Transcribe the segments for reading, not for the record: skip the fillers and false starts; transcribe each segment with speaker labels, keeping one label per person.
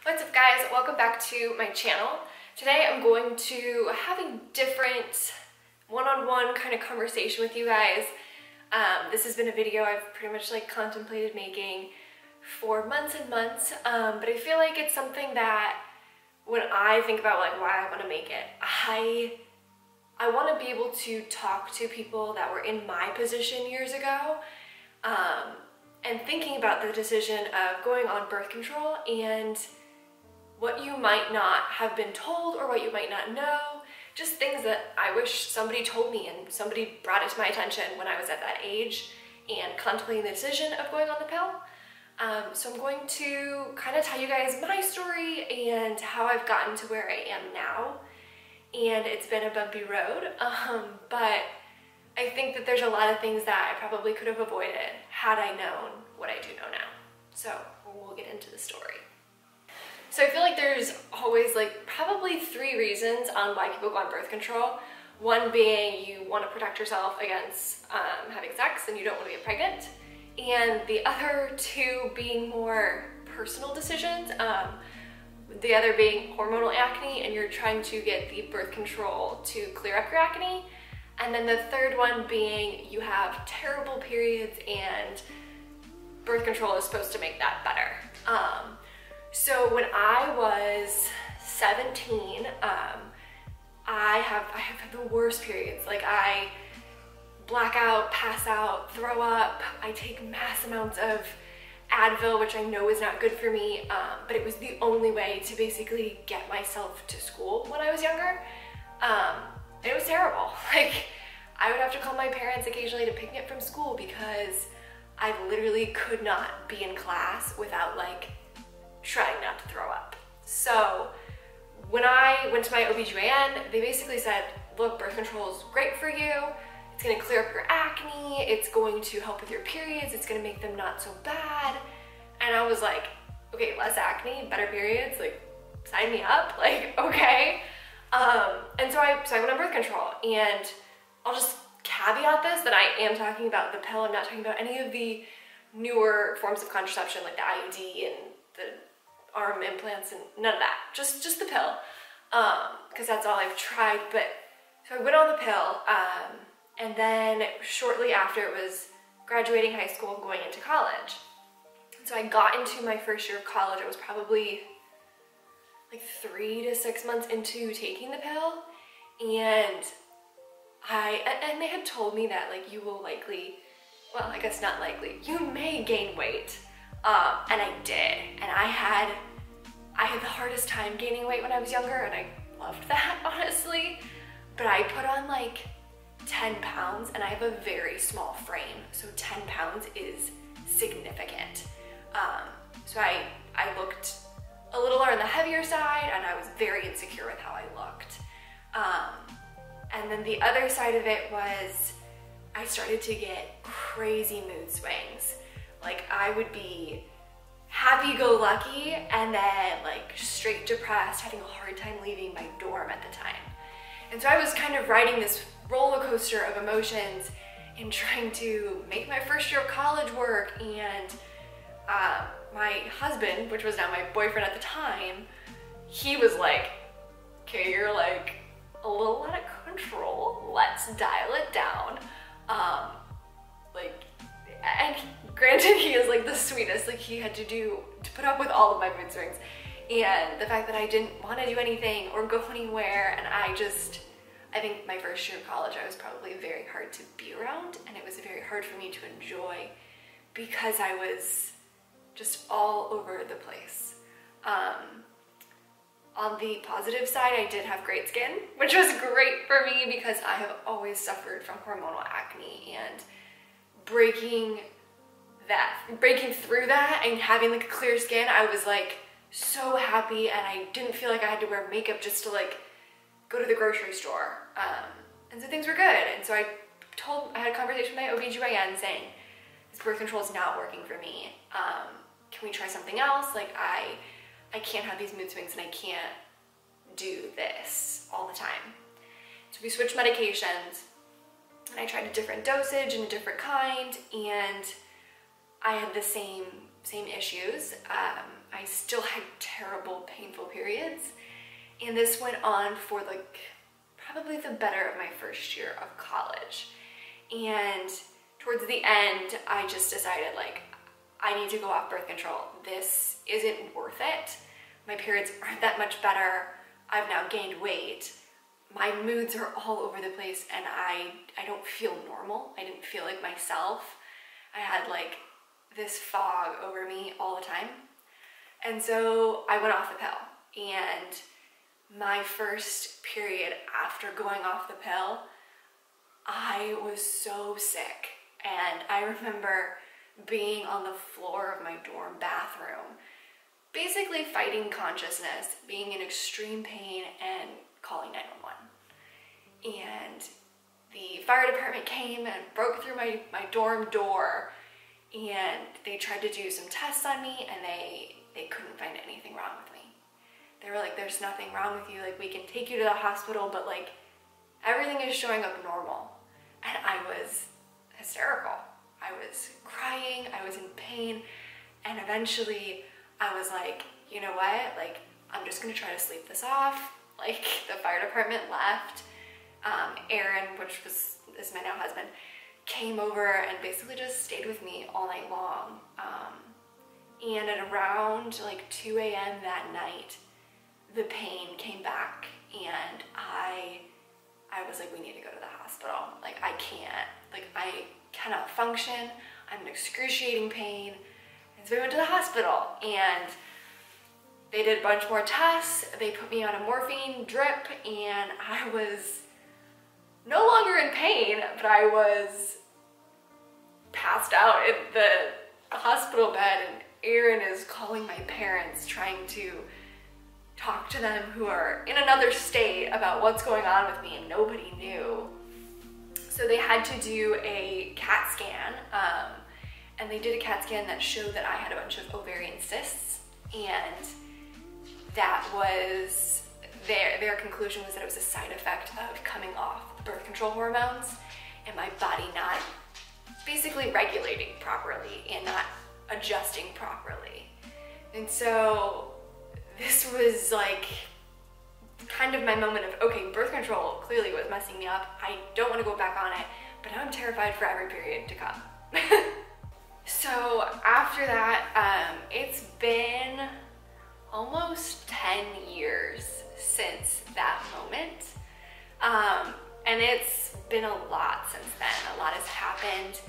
Speaker 1: What's up guys, welcome back to my channel. Today I'm going to have a different one-on-one kind of conversation with you guys. This has been a video I've pretty much contemplated making for months and months, but I feel like it's something that when I think about why I want to make it, I want to be able to talk to people that were in my position years ago, and thinking about the decision of going on birth control and what you might not have been told or what you might not know, just things that I wish somebody told me and somebody brought it to my attention when I was at that age and contemplating the decision of going on the pill. So I'm going to kind of tell you guys my story and how I've gotten to where I am now. And it's been a bumpy road, but I think that there's a lot of things that I probably could have avoided had I known what I do know now. So we'll get into the story. So I feel like there's always probably 3 reasons on why people go on birth control. One being you want to protect yourself against having sex and you don't want to get pregnant. And the other 2 being more personal decisions. The other being hormonal acne and you're trying to get the birth control to clear up your acne. And then the third one being you have terrible periods and birth control is supposed to make that better. So when I was 17, I have the worst periods. I black out, pass out, throw up. I take mass amounts of Advil, which I know is not good for me, but it was the only way to basically get myself to school when I was younger. It was terrible. I would have to call my parents occasionally to pick me up from school because I literally could not be in class without trying not to throw up. So when I went to my OBGYN, they basically said, look, birth control is great for you. It's gonna clear up your acne. It's going to help with your periods. It's gonna make them not so bad. And I was like, okay, less acne, better periods, sign me up, okay. And so I went on birth control, and I'll just caveat this that I am talking about the pill. I'm not talking about any of the newer forms of contraception like the IUD and the arm implants and none of that. Just the pill, because that's all I've tried. But so I went on the pill, and then shortly after it was graduating high school and going into college. So I got into my first year of college. I was probably 3 to 6 months into taking the pill, and they had told me that you will likely, well, I guess not likely, you may gain weight, and I did, and I had the hardest time gaining weight when I was younger, and I loved that, honestly, but I put on 10 pounds, and I have a very small frame, so 10 pounds is significant. So I looked a little on the heavier side, and I was very insecure with how I looked. And then the other side of it was I started to get crazy mood swings. I would be happy-go-lucky and then straight depressed, having a hard time leaving my dorm at the time. And so I was kind of riding this roller coaster of emotions and trying to make my first year of college work, and my husband, which was now my boyfriend at the time, he was like, okay, you're a little out of control, let's dial it down. And granted, he is the sweetest, he had to put up with all of my mood swings and the fact that I didn't want to do anything or go anywhere, and I think my first year of college I was probably very hard to be around, and it was very hard for me to enjoy because I was just all over the place. On the positive side, I did have great skin, which was great for me because I have always suffered from hormonal acne, and breaking through that and having clear skin, I was so happy, and I didn't feel like I had to wear makeup just to go to the grocery store. And so things were good. And so I had a conversation with my OBGYN saying, this birth control is not working for me. Can we try something else? I can't have these mood swings and I can't do this all the time. So we switched medications, and I tried a different dosage and a different kind, and I had the same issues. I still had terrible, painful periods. And this went on for like probably the better of my first year of college. And towards the end, I just decided like, I need to go off birth control. This isn't worth it. My periods aren't that much better. I've now gained weight. My moods are all over the place and I don't feel normal. I didn't feel like myself. I had like this fog over me all the time. And so I went off the pill. And my first period after going off the pill, I was so sick. And I remember being on the floor of my dorm bathroom, basically fighting consciousness, being in extreme pain, and calling 911. And the fire department came and broke through my dorm door, and they tried to do some tests on me, and they couldn't find anything wrong with me. They were like, there's nothing wrong with you, like we can take you to the hospital, but like everything is showing up normal. And I was hysterical. I was crying, I was in pain, and eventually I was like, you know what, like I'm just gonna try to sleep this off. Like the fire department left. Aaron, which is my now husband, came over and basically just stayed with me all night long. And at around like 2 a.m. that night, the pain came back and I was like, we need to go to the hospital. Like I cannot function. I'm in excruciating pain. And so we went to the hospital and they did a bunch more tests. They put me on a morphine drip and I was no longer in pain, but I was passed out in the hospital bed, and Aaron is calling my parents, trying to talk to them who are in another state about what's going on with me, and nobody knew. So they had to do a CAT scan, and they did a CAT scan that showed that I had a bunch of ovarian cysts, and that was their conclusion was that it was a side effect of coming off birth control hormones and my body not basically regulating properly and not adjusting properly. And so this was like kind of my moment of, okay, birth control clearly was messing me up. I don't want to go back on it, but now I'm terrified for every period to come. So after that, it's been almost 10 years since that moment. And it's been a lot since then. A lot has happened.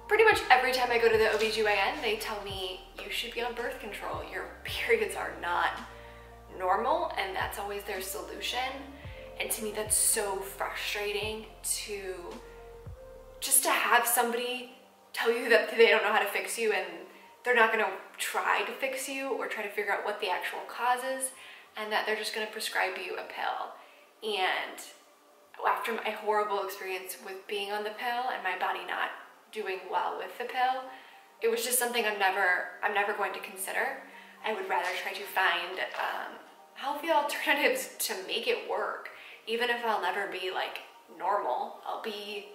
Speaker 1: Pretty much every time I go to the OBGYN, they tell me you should be on birth control. Your periods are not normal, and that's always their solution. And to me, that's so frustrating to just to have somebody tell you that they don't know how to fix you and they're not gonna try to fix you or try to figure out what the actual cause is, and that they're just gonna prescribe you a pill. And after my horrible experience with being on the pill and my body not doing well with the pill, it was just something I'm never going to consider. I would rather try to find healthy alternatives to make it work. Even if I'll never be like normal, I'll be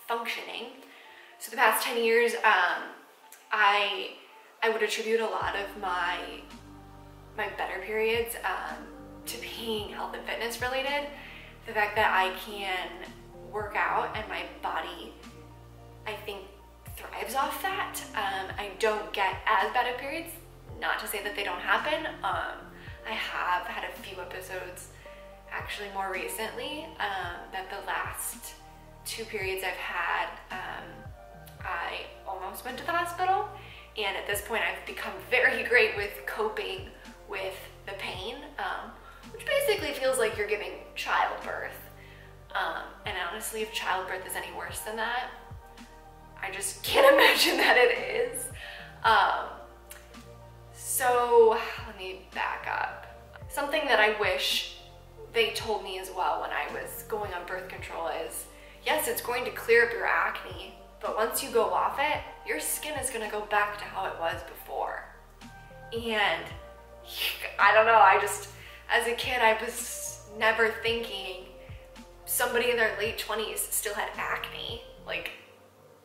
Speaker 1: functioning. So the past 10 years, I would attribute a lot of my better periods to being health and fitness related. The fact that I can work out and my body, I think, thrives off that. I don't get as bad of periods, not to say that they don't happen. I have had a few episodes, actually more recently, that the last 2 periods I've had, I almost went to the hospital. And at this point, I've become very great with coping with the pain, which basically feels like you're giving childbirth. And honestly, if childbirth is any worse than that, I just can't imagine that it is. So let me back up. Something that I wish they told me as well when I was going on birth control is, yes, it's going to clear up your acne, but once you go off it, your skin is gonna go back to how it was before. And I don't know, as a kid, I was never thinking somebody in their late 20s still had acne. Like,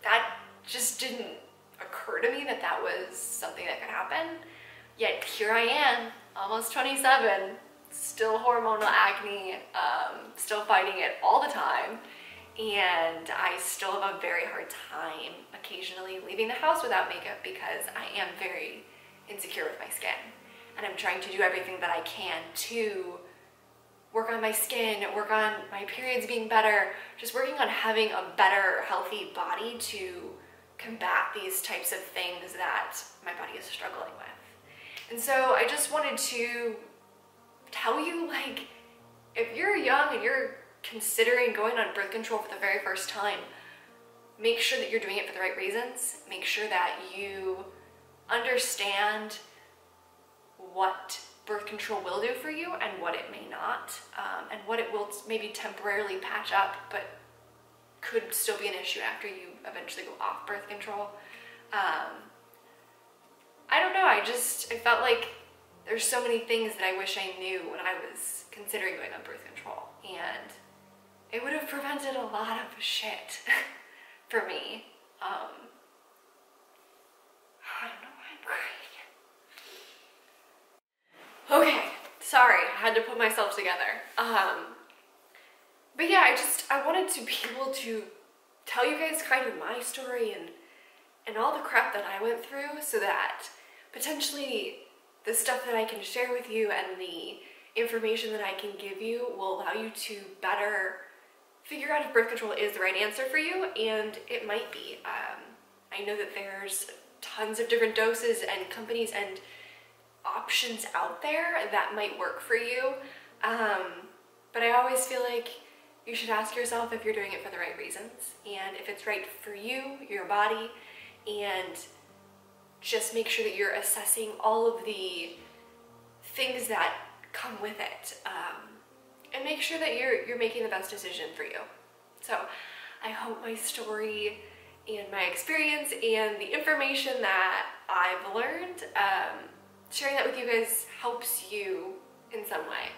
Speaker 1: that just didn't occur to me that that was something that could happen. Yet here I am, almost 27, still hormonal acne, still fighting it all the time, and I still have a very hard time occasionally leaving the house without makeup because I am very insecure with my skin. And I'm trying to do everything that I can to work on my skin, work on my periods being better, just working on having a better, healthy body to combat these types of things that my body is struggling with. And so I just wanted to tell you, like, if you're young and you're considering going on birth control for the very first time, make sure that you're doing it for the right reasons. Make sure that you understand what birth control will do for you and what it may not, and what it will maybe temporarily patch up, but could still be an issue after you eventually go off birth control. I don't know, I felt like there's so many things that I wish I knew when I was considering going on birth control, and it would have prevented a lot of shit for me. I don't know why I'm crying. Okay, sorry, I had to put myself together. But yeah, I wanted to be able to tell you guys kind of my story and all the crap that I went through, so that potentially the stuff that I can share with you and the information that I can give you will allow you to better figure out if birth control is the right answer for you, and it might be. I know that there's tons of different doses and companies and options out there that might work for you, but I always feel like you should ask yourself if you're doing it for the right reasons and if it's right for you, your body, and just make sure that you're assessing all of the things that come with it, and make sure that you're making the best decision for you. So I hope my story and my experience and the information that I've learned, sharing that with you guys helps you in some way.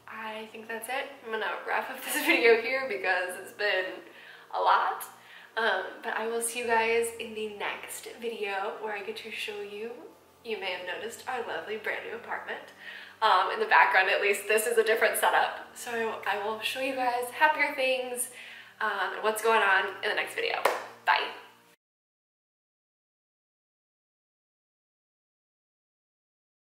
Speaker 1: I think that's it. I'm gonna wrap up this video here because it's been a lot. But I will see you guys in the next video where I get to show you, you may have noticed, our lovely brand new apartment. In the background, at least, this is a different setup. So I will show you guys happier things and what's going on in the next video. Bye.